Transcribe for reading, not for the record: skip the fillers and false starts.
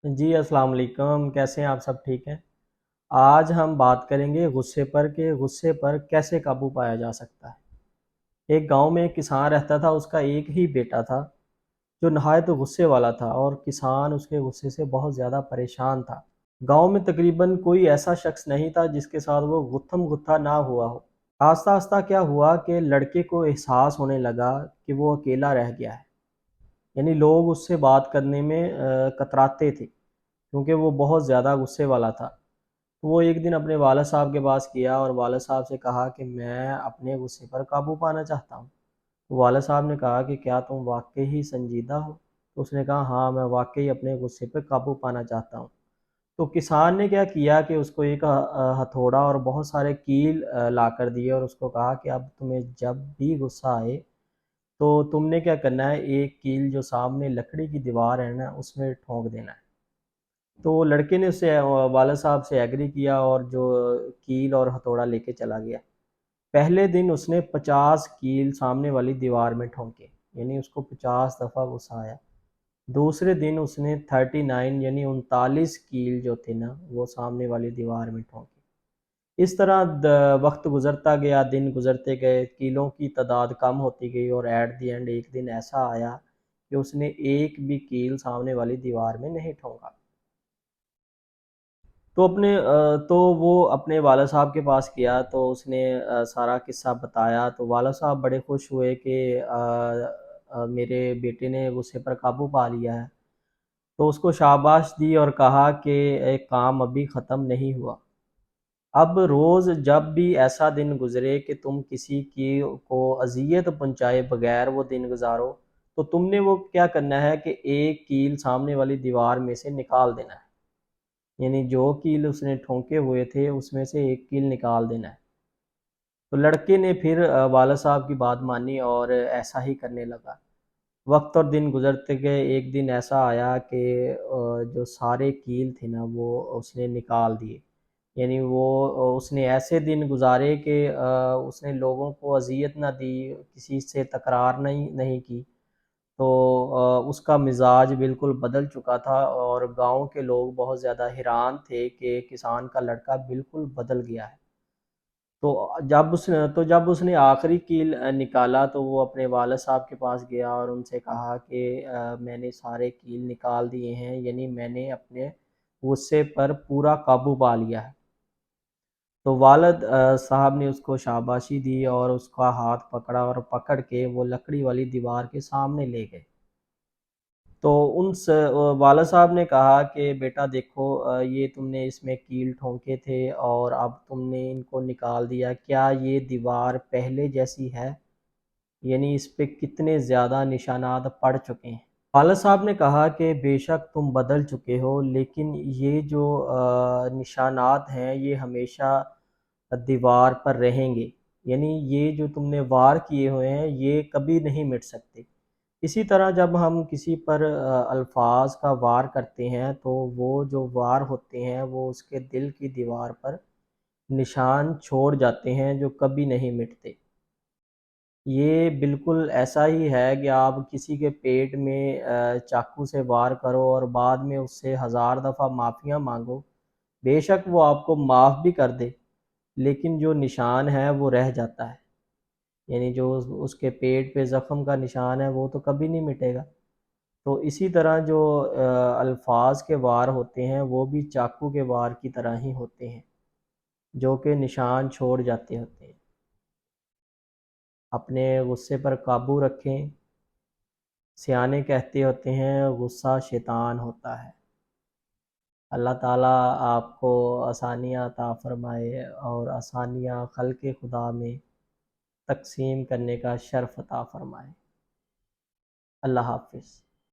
جی السلام علیکم، کیسے ہیں آپ؟ سب ٹھیک ہیں؟ آج ہم بات کریں گے غصے پر کہ غصے پر کیسے قابو پایا جا سکتا ہے۔ ایک گاؤں میں ایک کسان رہتا تھا، اس کا ایک ہی بیٹا تھا جو نہایت غصے والا تھا، اور کسان اس کے غصے سے بہت زیادہ پریشان تھا۔ گاؤں میں تقریباً کوئی ایسا شخص نہیں تھا جس کے ساتھ وہ غتھم غتہ نہ ہوا ہو۔ آہستہ آہستہ کیا ہوا کہ لڑکے کو احساس ہونے لگا کہ وہ اکیلا رہ گیا ہے، یعنی لوگ اس سے بات کرنے میں کتراتے تھے کیونکہ وہ بہت زیادہ غصے والا تھا۔ تو وہ ایک دن اپنے والد صاحب کے پاس گیا اور والد صاحب سے کہا کہ میں اپنے غصے پر قابو پانا چاہتا ہوں۔ تو والد صاحب نے کہا کہ کیا تم واقعی سنجیدہ ہو؟ تو اس نے کہا ہاں، میں واقعی اپنے غصے پر قابو پانا چاہتا ہوں۔ تو کسان نے کیا کیا کہ اس کو ایک ہتھوڑا اور بہت سارے کیل لا کر دیے، اور اس کو کہا کہ اب تمہیں جب بھی غصہ آئے تو تم نے کیا کرنا ہے، ایک کیل جو سامنے لکڑی کی دیوار ہے نا اس میں ٹھونک دینا ہے۔ تو لڑکے نے اسے والد صاحب سے ایگری کیا اور جو کیل اور ہتھوڑا لے کے چلا گیا۔ پہلے دن اس نے 50 کیل سامنے والی دیوار میں ٹھونکے، یعنی اس کو 50 دفعہ غصہ آیا۔ دوسرے دن اس نے 39 یعنی 39 کیل جو تھے نا وہ سامنے والی دیوار میں ٹھونکے۔ اس طرح وقت گزرتا گیا، دن گزرتے گئے، کیلوں کی تعداد کم ہوتی گئی، اور ایٹ دی اینڈ ایک دن ایسا آیا کہ اس نے ایک بھی کیل سامنے والی دیوار میں نہیں ٹھونکا۔ تو وہ اپنے والد صاحب کے پاس گیا تو اس نے سارا قصہ بتایا، تو والد صاحب بڑے خوش ہوئے کہ میرے بیٹے نے غصے پر قابو پا لیا ہے۔ تو اس کو شاباش دی اور کہا کہ ایک کام ابھی ختم نہیں ہوا، اب روز جب بھی ایسا دن گزرے کہ تم کسی کی کو اذیت پہنچائے بغیر وہ دن گزارو، تو تم نے وہ کیا کرنا ہے کہ ایک کیل سامنے والی دیوار میں سے نکال دینا ہے، یعنی جو کیل اس نے ٹھونکے ہوئے تھے اس میں سے ایک کیل نکال دینا ہے۔ تو لڑکے نے پھر والد صاحب کی بات مانی اور ایسا ہی کرنے لگا۔ وقت اور دن گزرتے گئے، ایک دن ایسا آیا کہ جو سارے کیل تھے نا وہ اس نے نکال دیے، یعنی وہ اس نے ایسے دن گزارے کہ اس نے لوگوں کو اذیت نہ دی، کسی سے تکرار نہیں کی۔ تو اس کا مزاج بالکل بدل چکا تھا، اور گاؤں کے لوگ بہت زیادہ حیران تھے کہ کسان کا لڑکا بالکل بدل گیا ہے۔ تو جب اس نے آخری کیل نکالا تو وہ اپنے والد صاحب کے پاس گیا اور ان سے کہا کہ میں نے سارے کیل نکال دیے ہیں، یعنی میں نے اپنے غصے پر پورا قابو پا لیا ہے۔ تو والد صاحب نے اس کو شاباشی دی اور اس کا ہاتھ پکڑا، اور پکڑ کے وہ لکڑی والی دیوار کے سامنے لے گئے۔ تو والد صاحب نے کہا کہ بیٹا دیکھو، یہ تم نے اس میں کیل ٹھونکے تھے اور اب تم نے ان کو نکال دیا، کیا یہ دیوار پہلے جیسی ہے؟ یعنی اس پہ کتنے زیادہ نشانات پڑ چکے ہیں۔ والد صاحب نے کہا کہ بے شک تم بدل چکے ہو، لیکن یہ جو نشانات ہیں یہ ہمیشہ دیوار پر رہیں گے، یعنی یہ جو تم نے وار کیے ہوئے ہیں یہ کبھی نہیں مٹ سکتے۔ اسی طرح جب ہم کسی پر الفاظ کا وار کرتے ہیں تو وہ جو وار ہوتے ہیں وہ اس کے دل کی دیوار پر نشان چھوڑ جاتے ہیں جو کبھی نہیں مٹتے۔ یہ بالکل ایسا ہی ہے کہ آپ کسی کے پیٹ میں چاقو سے وار کرو اور بعد میں اس سے 1000 دفعہ معافیاں مانگو، بے شک وہ آپ کو معاف بھی کر دے، لیکن جو نشان ہے وہ رہ جاتا ہے، یعنی جو اس کے پیٹ پہ زخم کا نشان ہے وہ تو کبھی نہیں مٹے گا۔ تو اسی طرح جو الفاظ کے وار ہوتے ہیں وہ بھی چاقو کے وار کی طرح ہی ہوتے ہیں، جو کہ نشان چھوڑ جاتے ہوتے ہیں۔ اپنے غصے پر قابو رکھیں۔ سیانے کہتے ہوتے ہیں غصہ شیطان ہوتا ہے۔ اللہ تعالیٰ آپ کو آسانیاں عطا فرمائے اور آسانیاں خلق خدا میں تقسیم کرنے کا شرف عطا فرمائے۔ اللہ حافظ۔